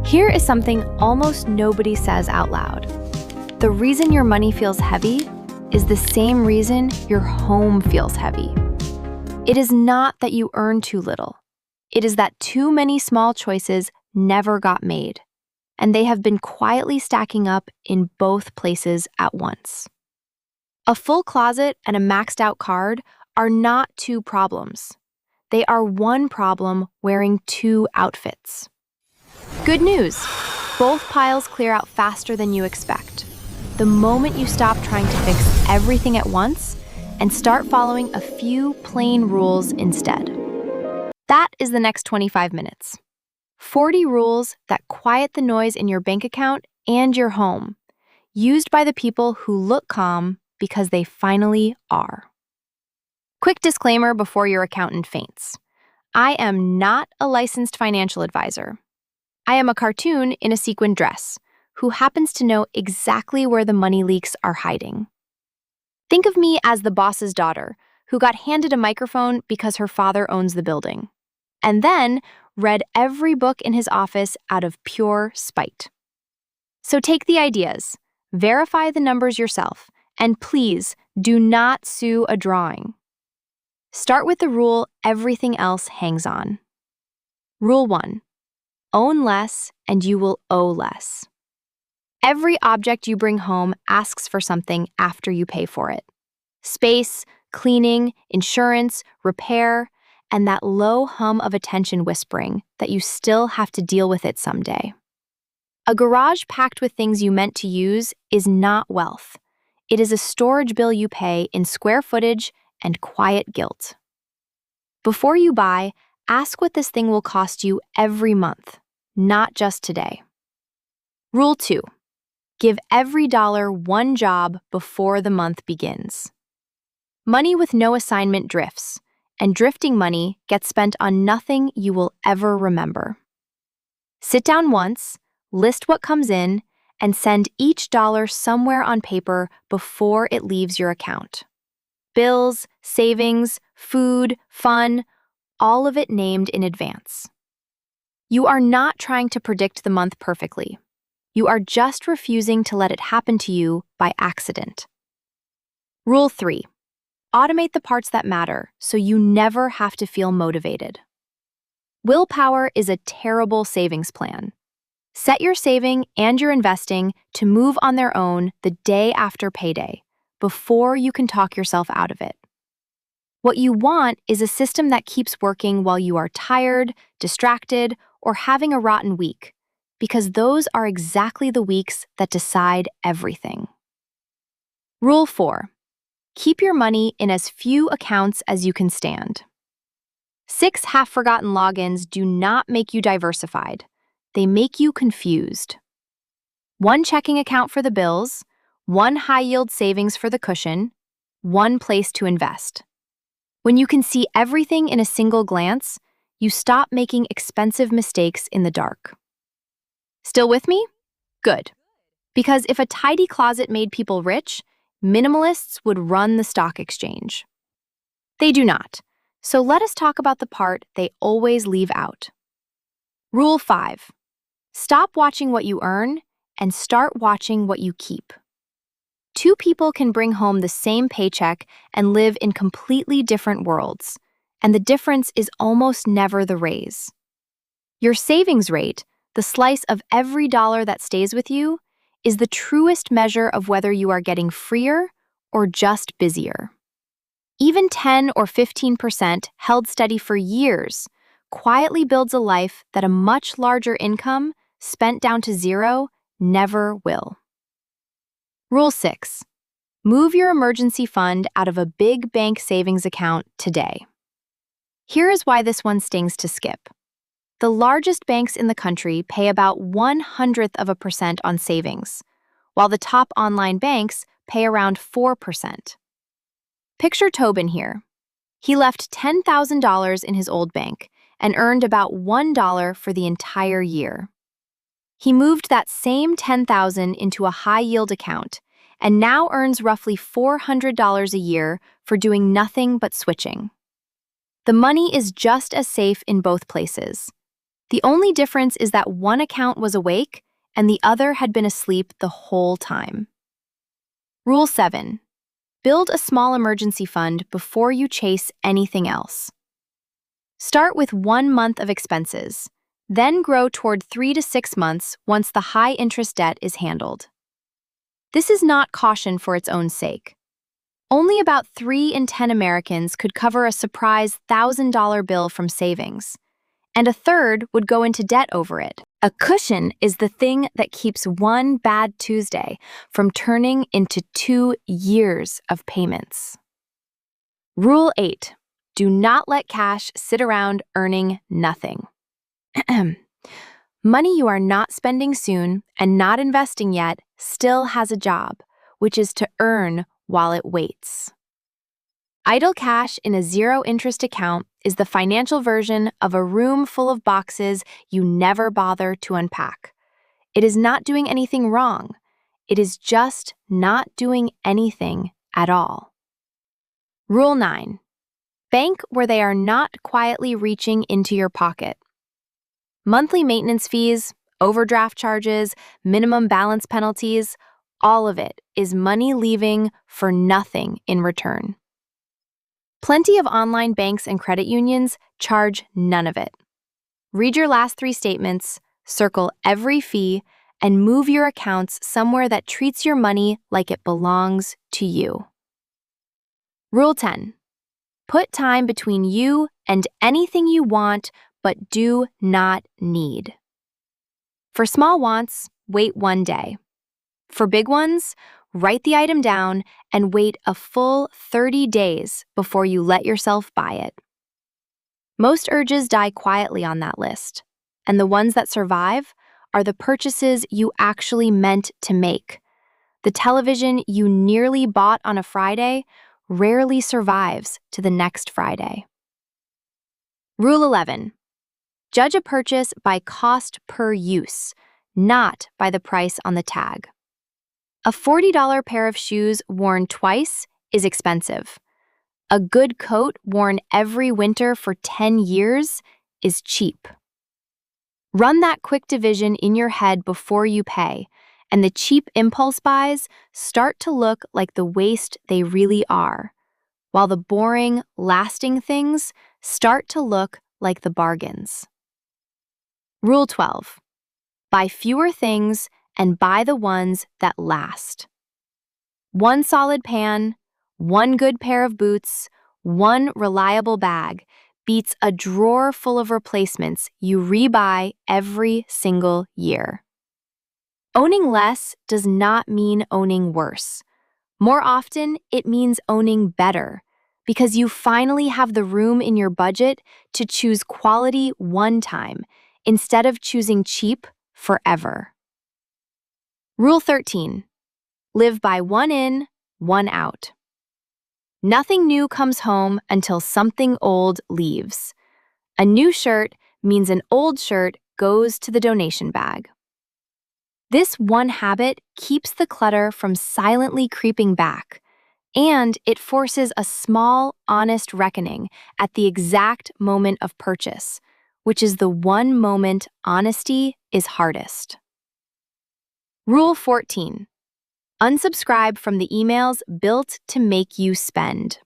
Here is something almost nobody says out loud. The reason your money feels heavy is the same reason your home feels heavy. It is not that you earn too little. It is that too many small choices never got made, and they have been quietly stacking up in both places at once. A full closet and a maxed out card are not two problems. They are one problem wearing two outfits. Good news! Both piles clear out faster than you expect. The moment you stop trying to fix everything at once and start following a few plain rules instead. That is the next 25 minutes. 40 rules that quiet the noise in your bank account and your home, used by the people who look calm because they finally are. Quick disclaimer before your accountant faints. I am not a licensed financial advisor. I am a cartoon in a sequin dress who happens to know exactly where the money leaks are hiding. Think of me as the boss's daughter who got handed a microphone because her father owns the building, and then read every book in his office out of pure spite. So take the ideas, verify the numbers yourself, and please do not sue a drawing. Start with the rule everything else hangs on. Rule 1. Own less and you will owe less. Every object you bring home asks for something after you pay for it. Space, cleaning, insurance, repair, and that low hum of attention whispering that you still have to deal with it someday. A garage packed with things you meant to use is not wealth. It is a storage bill you pay in square footage and quiet guilt. Before you buy, ask what this thing will cost you every month, not just today. Rule 2. Give every dollar one job before the month begins. Money with no assignment drifts, and drifting money gets spent on nothing you will ever remember. Sit down once, list what comes in, and send each dollar somewhere on paper before it leaves your account. Bills, savings, food, fun, all of it named in advance. You are not trying to predict the month perfectly. You are just refusing to let it happen to you by accident. Rule 3. Automate the parts that matter so you never have to feel motivated. Willpower is a terrible savings plan. Set your saving and your investing to move on their own the day after payday, before you can talk yourself out of it. What you want is a system that keeps working while you are tired, distracted, or having a rotten week, because those are exactly the weeks that decide everything. Rule 4. Keep your money in as few accounts as you can stand. 6 half-forgotten logins do not make you diversified. They make you confused. 1 checking account for the bills, 1 high-yield savings for the cushion, 1 place to invest. When you can see everything in a single glance, you stop making expensive mistakes in the dark. Still with me? Good. Because if a tidy closet made people rich, minimalists would run the stock exchange. They do not. So let us talk about the part they always leave out. Rule 5. Stop watching what you earn and start watching what you keep. 2 people can bring home the same paycheck and live in completely different worlds, and the difference is almost never the raise. Your savings rate, the slice of every dollar that stays with you, is the truest measure of whether you are getting freer or just busier. Even 10 or 15% held steady for years quietly builds a life that a much larger income, spent down to zero, never will. Rule 6. Move your emergency fund out of a big bank savings account today. Here is why this one stings to skip. The largest banks in the country pay about 0.01% on savings, while the top online banks pay around 4%. Picture Tobin here. He left $10,000 in his old bank and earned about $1 for the entire year. He moved that same $10,000 into a high-yield account and now earns roughly $400 a year for doing nothing but switching. The money is just as safe in both places. The only difference is that one account was awake and the other had been asleep the whole time. Rule 7. Build a small emergency fund before you chase anything else. Start with 1 month of expenses, then grow toward 3 to 6 months once the high-interest debt is handled. This is not caution for its own sake. Only about 3 in 10 Americans could cover a surprise $1,000 bill from savings, and a third would go into debt over it. A cushion is the thing that keeps one bad Tuesday from turning into 2 years of payments. Rule 8. Do not let cash sit around earning nothing. Money you are not spending soon and not investing yet still has a job, which is to earn while it waits. Idle cash in a zero-interest account is the financial version of a room full of boxes you never bother to unpack. It is not doing anything wrong. It is just not doing anything at all. Rule 9. Bank where they are not quietly reaching into your pocket. Monthly maintenance fees, overdraft charges, minimum balance penalties, all of it is money leaving for nothing in return. Plenty of online banks and credit unions charge none of it. Read your last 3 statements, circle every fee, and move your accounts somewhere that treats your money like it belongs to you. Rule 10. Put time between you and anything you want but do not need. For small wants, wait 1 day. For big ones, write the item down and wait a full 30 days before you let yourself buy it. Most urges die quietly on that list, and the ones that survive are the purchases you actually meant to make. The television you nearly bought on a Friday rarely survives to the next Friday. Rule 11. Judge a purchase by cost per use, not by the price on the tag. A $40 pair of shoes worn twice is expensive. A good coat worn every winter for 10 years is cheap. Run that quick division in your head before you pay, and the cheap impulse buys start to look like the waste they really are, while the boring, lasting things start to look like the bargains. Rule 12. Buy fewer things and buy the ones that last. 1 solid pan, 1 good pair of boots, 1 reliable bag beats a drawer full of replacements you rebuy every single year. Owning less does not mean owning worse. More often, it means owning better, because you finally have the room in your budget to choose quality one time instead of choosing cheap forever. Rule 13. Live by 1 in, 1 out. Nothing new comes home until something old leaves. A new shirt means an old shirt goes to the donation bag. This one habit keeps the clutter from silently creeping back, and it forces a small, honest reckoning at the exact moment of purchase, which is the one moment honesty is hardest. Rule 14. Unsubscribe from the emails built to make you spend.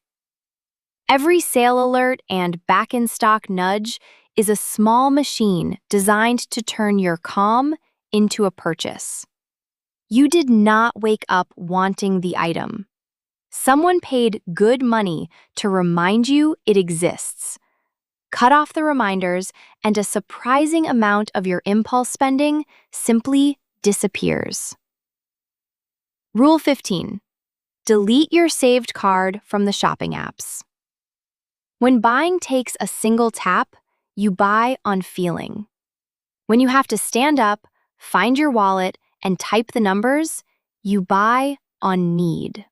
Every sale alert and back-in-stock nudge is a small machine designed to turn your calm into a purchase. You did not wake up wanting the item. Someone paid good money to remind you it exists. Cut off the reminders, and a surprising amount of your impulse spending simply disappears. Rule 15. Delete your saved card from the shopping apps. When buying takes a single tap, you buy on feeling. When you have to stand up, find your wallet, and type the numbers, you buy on need.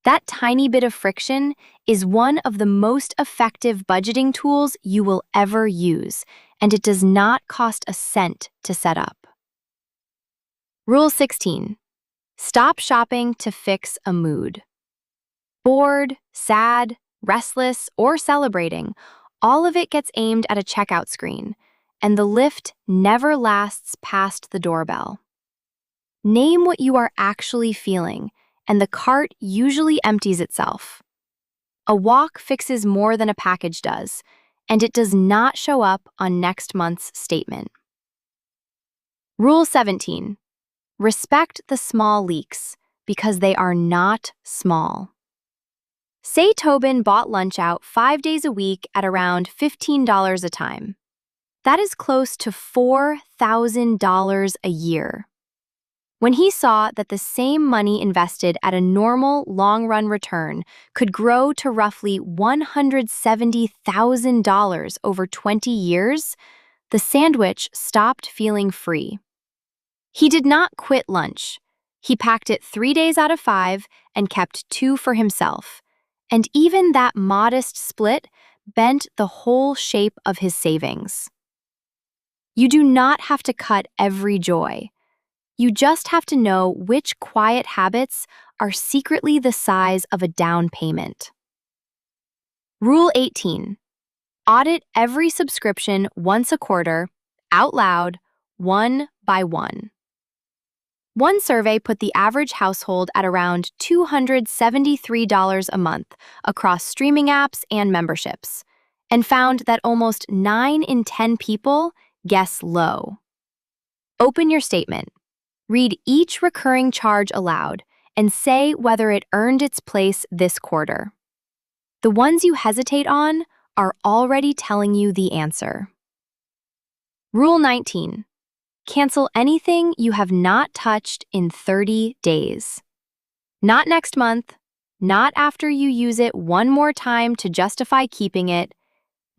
That tiny bit of friction is one of the most effective budgeting tools you will ever use, and it does not cost a cent to set up. Rule 16. Stop shopping to fix a mood. Bored, sad, restless, or celebrating, all of it gets aimed at a checkout screen, and the lift never lasts past the doorbell. Name what you are actually feeling, and the cart usually empties itself. A walk fixes more than a package does, and it does not show up on next month's statement. Rule 17. Respect the small leaks because they are not small. Say Tobin bought lunch out 5 days a week at around $15 a time. That is close to $4,000 a year. When he saw that the same money invested at a normal long-run return could grow to roughly $170,000 over 20 years, the sandwich stopped feeling free. He did not quit lunch. He packed it 3 days out of 5 and kept 2 for himself. And even that modest split bent the whole shape of his savings. You do not have to cut every joy. You just have to know which quiet habits are secretly the size of a down payment. Rule 18. Audit every subscription once a quarter, out loud, one by one. One survey put the average household at around $273 a month across streaming apps and memberships, and found that almost 9 in 10 people guess low. Open your statement. Read each recurring charge aloud and say whether it earned its place this quarter. The ones you hesitate on are already telling you the answer. Rule 19. Cancel anything you have not touched in 30 days. Not next month, not after you use it one more time to justify keeping it.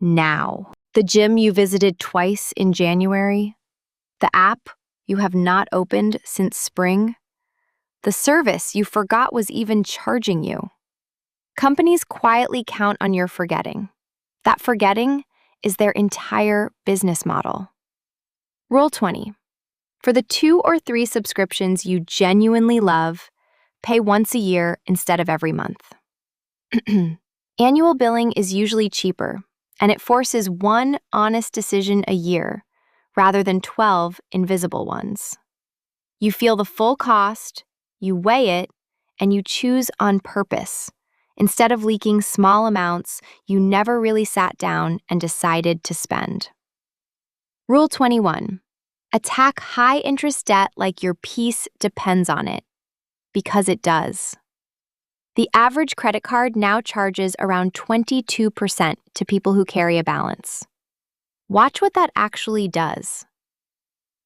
Now. The gym you visited twice in January, the app you have not opened since spring, the service you forgot was even charging you. Companies quietly count on your forgetting. That forgetting is their entire business model. Rule 20. For the 2 or 3 subscriptions you genuinely love, pay once a year instead of every month. Annual billing is usually cheaper, and it forces one honest decision a year, rather than 12 invisible ones. You feel the full cost, you weigh it, and you choose on purpose, instead of leaking small amounts you never really sat down and decided to spend. Rule 21. Attack high-interest debt like your peace depends on it, because it does. The average credit card now charges around 22% to people who carry a balance. Watch what that actually does.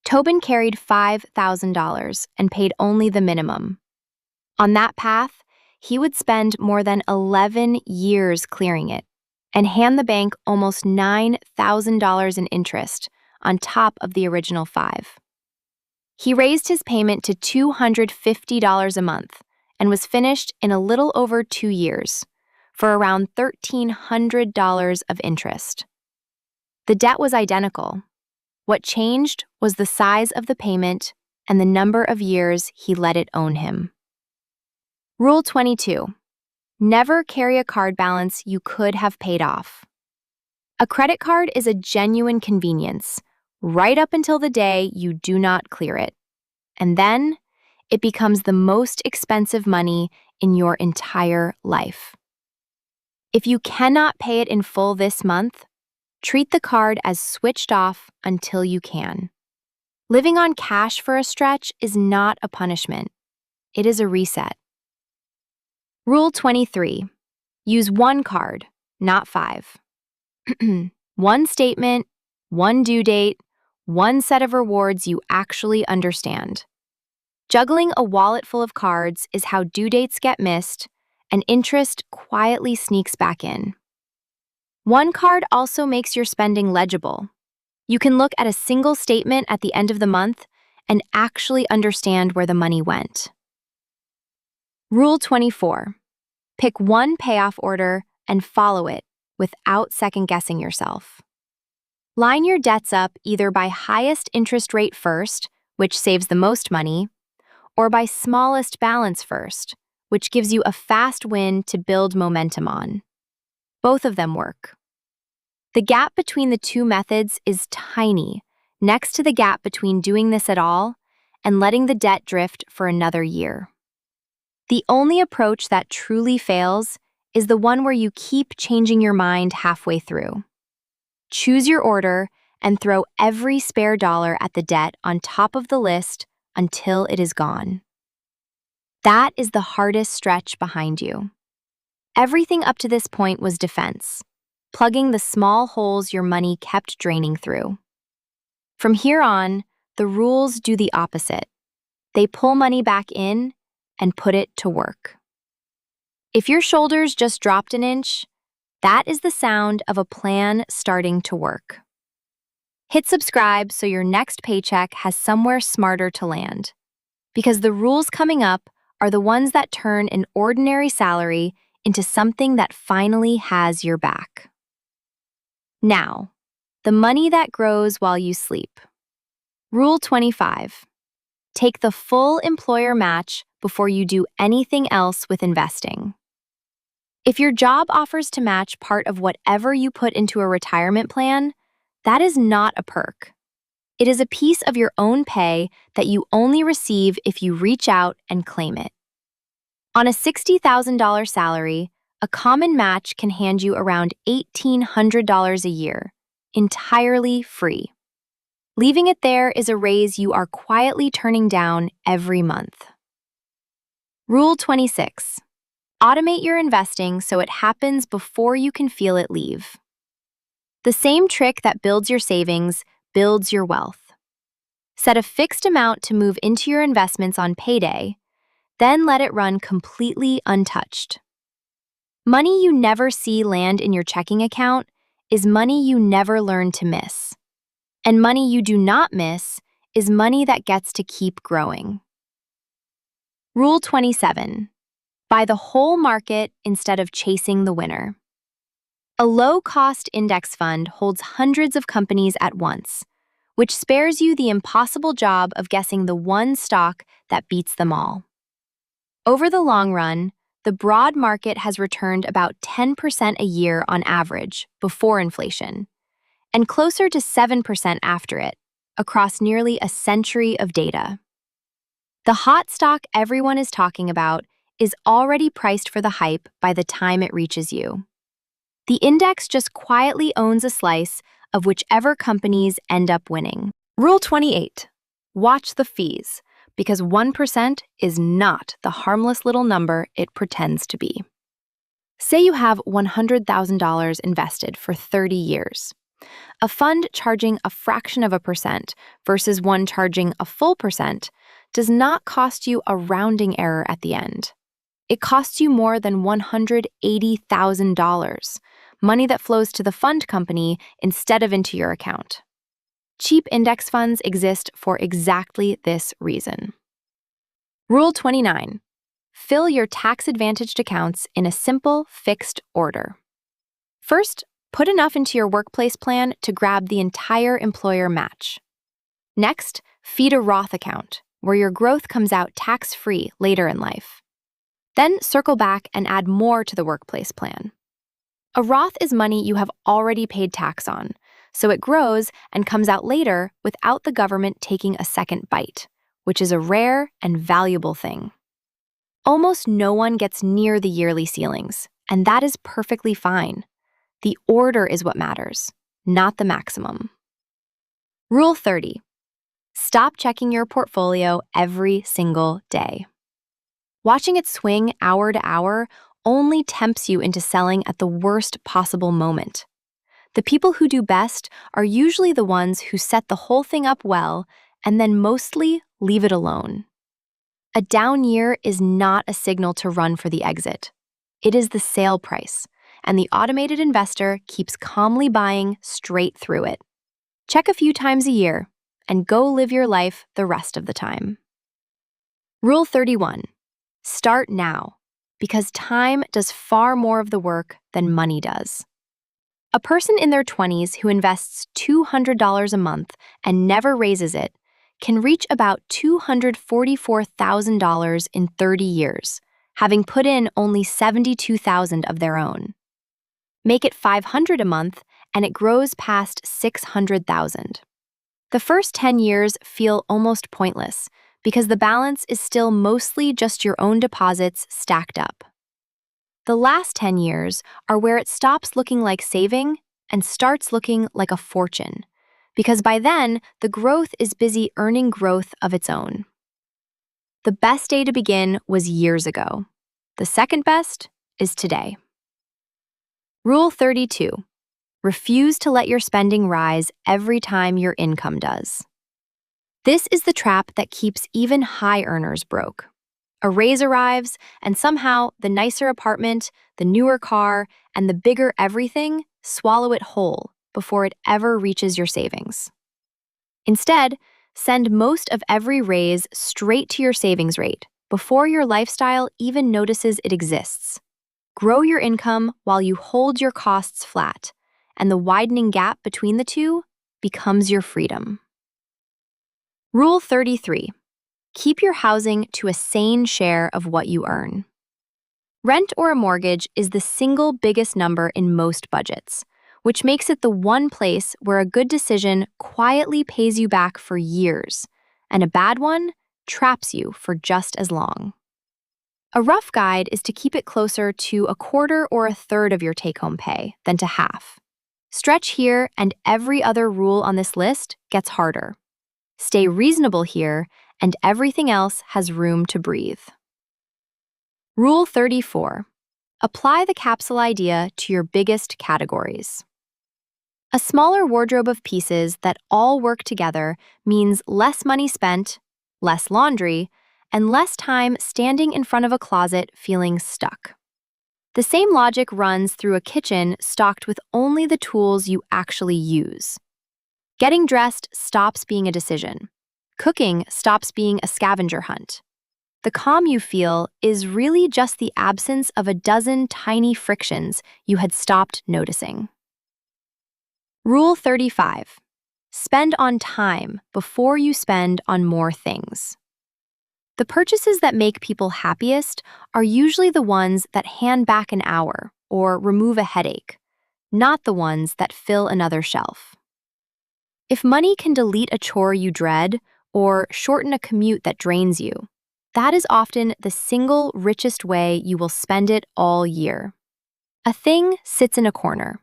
Tobin carried $5,000 and paid only the minimum. On that path, he would spend more than 11 years clearing it and hand the bank almost $9,000 in interest on top of the original 5. He raised his payment to $250 a month and was finished in a little over 2 years for around $1,300 of interest. The debt was identical. What changed was the size of the payment and the number of years he let it own him. Rule 22. Never carry a card balance you could have paid off. A credit card is a genuine convenience, right up until the day you do not clear it. And then, it becomes the most expensive money in your entire life. If you cannot pay it in full this month, treat the card as switched off until you can. Living on cash for a stretch is not a punishment. It is a reset. Rule 23. Use one card, not 5. One statement, one due date, one set of rewards you actually understand. Juggling a wallet full of cards is how due dates get missed and interest quietly sneaks back in. One card also makes your spending legible. You can look at a single statement at the end of the month and actually understand where the money went. Rule 24. Pick one payoff order and follow it without second-guessing yourself. Line your debts up either by highest interest rate first, which saves the most money, or by smallest balance first, which gives you a fast win to build momentum on. Both of them work. The gap between the two methods is tiny, next to the gap between doing this at all and letting the debt drift for another year. The only approach that truly fails is the one where you keep changing your mind halfway through. Choose your order and throw every spare dollar at the debt on top of the list until it is gone. That is the hardest stretch behind you. Everything up to this point was defense, plugging the small holes your money kept draining through. From here on, the rules do the opposite. They pull money back in and put it to work. If your shoulders just dropped an inch, that is the sound of a plan starting to work. Hit subscribe so your next paycheck has somewhere smarter to land. Because the rules coming up are the ones that turn an ordinary salary into something that finally has your back. Now, the money that grows while you sleep. Rule 25. Take the full employer match before you do anything else with investing. If your job offers to match part of whatever you put into a retirement plan, that is not a perk. It is a piece of your own pay that you only receive if you reach out and claim it. On a $60,000 salary, a common match can hand you around $1,800 a year, entirely free. Leaving it there is a raise you are quietly turning down every month. Rule 26. Automate your investing so it happens before you can feel it leave. The same trick that builds your savings builds your wealth. Set a fixed amount to move into your investments on payday, then let it run completely untouched. Money you never see land in your checking account is money you never learn to miss. And money you do not miss is money that gets to keep growing. Rule 27. Buy the whole market instead of chasing the winner. A low-cost index fund holds hundreds of companies at once, which spares you the impossible job of guessing the one stock that beats them all. Over the long run, the broad market has returned about 10% a year on average before inflation, and closer to 7% after it, across nearly a century of data. The hot stock everyone is talking about is already priced for the hype by the time it reaches you. The index just quietly owns a slice of whichever companies end up winning. Rule 28. Watch the fees, because 1% is not the harmless little number it pretends to be. Say you have $100,000 invested for 30 years. A fund charging a fraction of a percent versus one charging a full percent does not cost you a rounding error at the end. It costs you more than $180,000, money that flows to the fund company instead of into your account. Cheap index funds exist for exactly this reason. Rule 29. Fill your tax-advantaged accounts in a simple, fixed order. First, put enough into your workplace plan to grab the entire employer match. Next, feed a Roth account, where your growth comes out tax-free later in life. Then circle back and add more to the workplace plan. A Roth is money you have already paid tax on, so it grows and comes out later without the government taking a second bite, which is a rare and valuable thing. Almost no one gets near the yearly ceilings, and that is perfectly fine. The order is what matters, not the maximum. Rule 30. Stop checking your portfolio every single day. Watching it swing hour to hour only tempts you into selling at the worst possible moment. The people who do best are usually the ones who set the whole thing up well and then mostly leave it alone. A down year is not a signal to run for the exit. It is the sale price, and the automated investor keeps calmly buying straight through it. Check a few times a year and go live your life the rest of the time. Rule 31. Start now, because time does far more of the work than money does. A person in their 20s who invests $200 a month and never raises it can reach about $244,000 in 30 years, having put in only $72,000 of their own. Make it $500 a month, and it grows past 600,000. The first 10 years feel almost pointless because the balance is still mostly just your own deposits stacked up. The last 10 years are where it stops looking like saving and starts looking like a fortune, because by then, the growth is busy earning growth of its own. The best day to begin was years ago. The second best is today. Rule 32. Refuse to let your spending rise every time your income does. This is the trap that keeps even high earners broke. A raise arrives, and somehow the nicer apartment, the newer car, and the bigger everything swallow it whole before it ever reaches your savings. Instead, send most of every raise straight to your savings rate before your lifestyle even notices it exists. Grow your income while you hold your costs flat, and the widening gap between the two becomes your freedom. Rule 33. Keep your housing to a sane share of what you earn. Rent or a mortgage is the single biggest number in most budgets, which makes it the one place where a good decision quietly pays you back for years, and a bad one traps you for just as long. A rough guide is to keep it closer to a quarter or a third of your take-home pay than to half. Stretch here, and every other rule on this list gets harder. Stay reasonable here, and everything else has room to breathe. Rule 34. Apply the capsule idea to your biggest categories. A smaller wardrobe of pieces that all work together means less money spent, less laundry, and less time standing in front of a closet feeling stuck. The same logic runs through a kitchen stocked with only the tools you actually use. Getting dressed stops being a decision. Cooking stops being a scavenger hunt. The calm you feel is really just the absence of a dozen tiny frictions you had stopped noticing. Rule 35. Spend on time before you spend on more things. The purchases that make people happiest are usually the ones that hand back an hour or remove a headache, not the ones that fill another shelf. If money can delete a chore you dread or shorten a commute that drains you, that is often the single richest way you will spend it all year. A thing sits in a corner.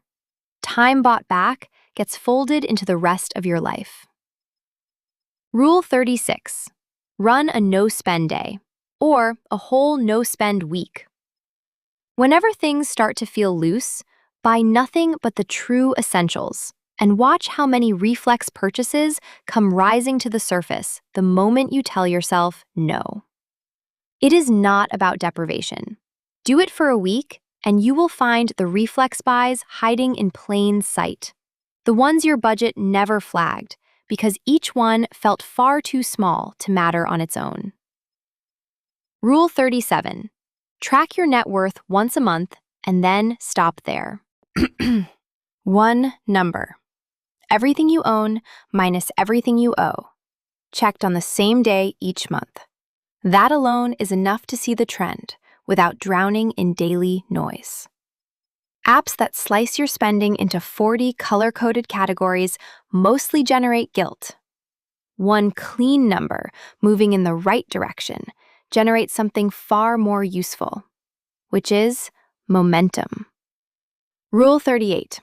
Time bought back gets folded into the rest of your life. Rule 36. Run a no-spend day, or a whole no-spend week. Whenever things start to feel loose, buy nothing but the true essentials, and watch how many reflex purchases come rising to the surface the moment you tell yourself no. It is not about deprivation. Do it for a week, and you will find the reflex buys hiding in plain sight. The ones your budget never flagged, because each one felt far too small to matter on its own. Rule 37. Track your net worth once a month, and then stop there. One number. Everything you own minus everything you owe, checked on the same day each month. That alone is enough to see the trend without drowning in daily noise. Apps that slice your spending into 40 color-coded categories mostly generate guilt. One clean number moving in the right direction generates something far more useful, which is momentum. Rule 38.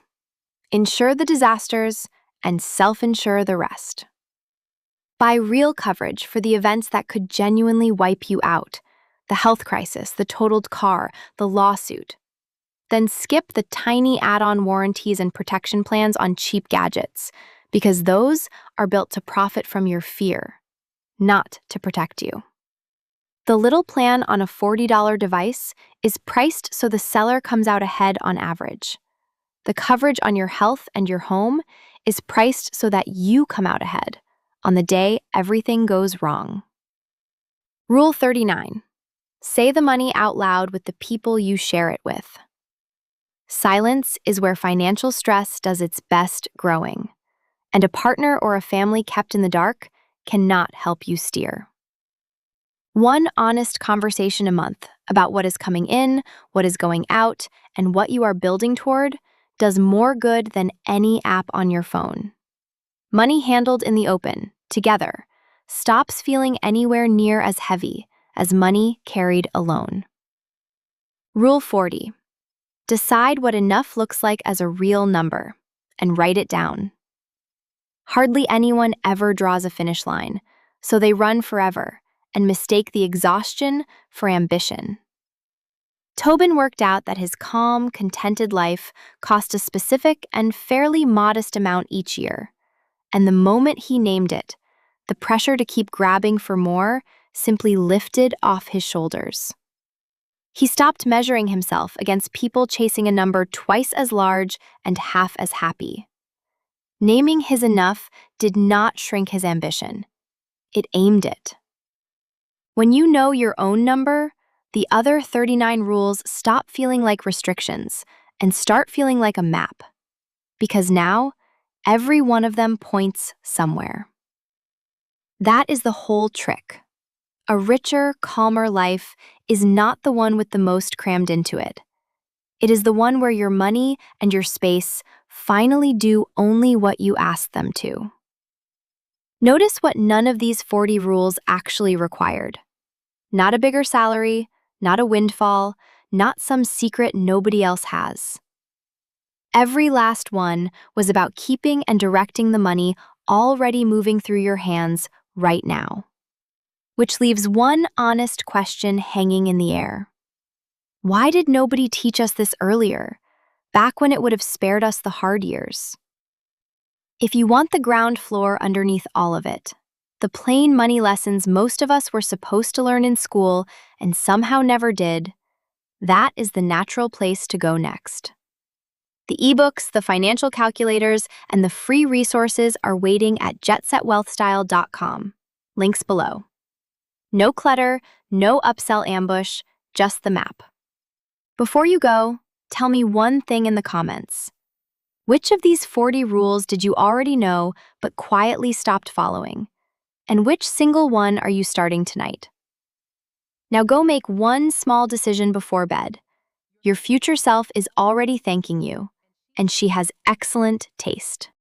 Insure the disasters and self-insure the rest. Buy real coverage for the events that could genuinely wipe you out: the health crisis, the totaled car, the lawsuit. Then skip the tiny add-on warranties and protection plans on cheap gadgets, because those are built to profit from your fear, not to protect you. The little plan on a $40 device is priced so the seller comes out ahead on average. The coverage on your health and your home is priced so that you come out ahead on the day everything goes wrong. Rule 39. Say the money out loud with the people you share it with. Silence is where financial stress does its best growing, and a partner or a family kept in the dark cannot help you steer. One honest conversation a month about what is coming in, what is going out, and what you are building toward does more good than any app on your phone. Money handled in the open, together, stops feeling anywhere near as heavy as money carried alone. Rule 40. Decide what enough looks like as a real number and write it down. Hardly anyone ever draws a finish line, so they run forever and mistake the exhaustion for ambition. Tobin worked out that his calm, contented life cost a specific and fairly modest amount each year, and the moment he named it, the pressure to keep grabbing for more simply lifted off his shoulders. He stopped measuring himself against people chasing a number twice as large and half as happy. Naming his enough did not shrink his ambition. It aimed it. When you know your own number, the other 39 rules stop feeling like restrictions and start feeling like a map. Because now, every one of them points somewhere. That is the whole trick. A richer, calmer life is not the one with the most crammed into it. It is the one where your money and your space finally do only what you ask them to. Notice what none of these 40 rules actually required. Not a bigger salary, not a windfall, not some secret nobody else has. Every last one was about keeping and directing the money already moving through your hands right now. Which leaves one honest question hanging in the air. Why did nobody teach us this earlier, back when it would have spared us the hard years? If you want the ground floor underneath all of it, the plain money lessons most of us were supposed to learn in school and somehow never did, that is the natural place to go next. The ebooks, the financial calculators, and the free resources are waiting at jetsetwealthstyle.com. Links below. No clutter, no upsell ambush, just the map. Before you go, tell me one thing in the comments. Which of these 40 rules did you already know but quietly stopped following? And which single one are you starting tonight? Now go make one small decision before bed. Your future self is already thanking you, and she has excellent taste.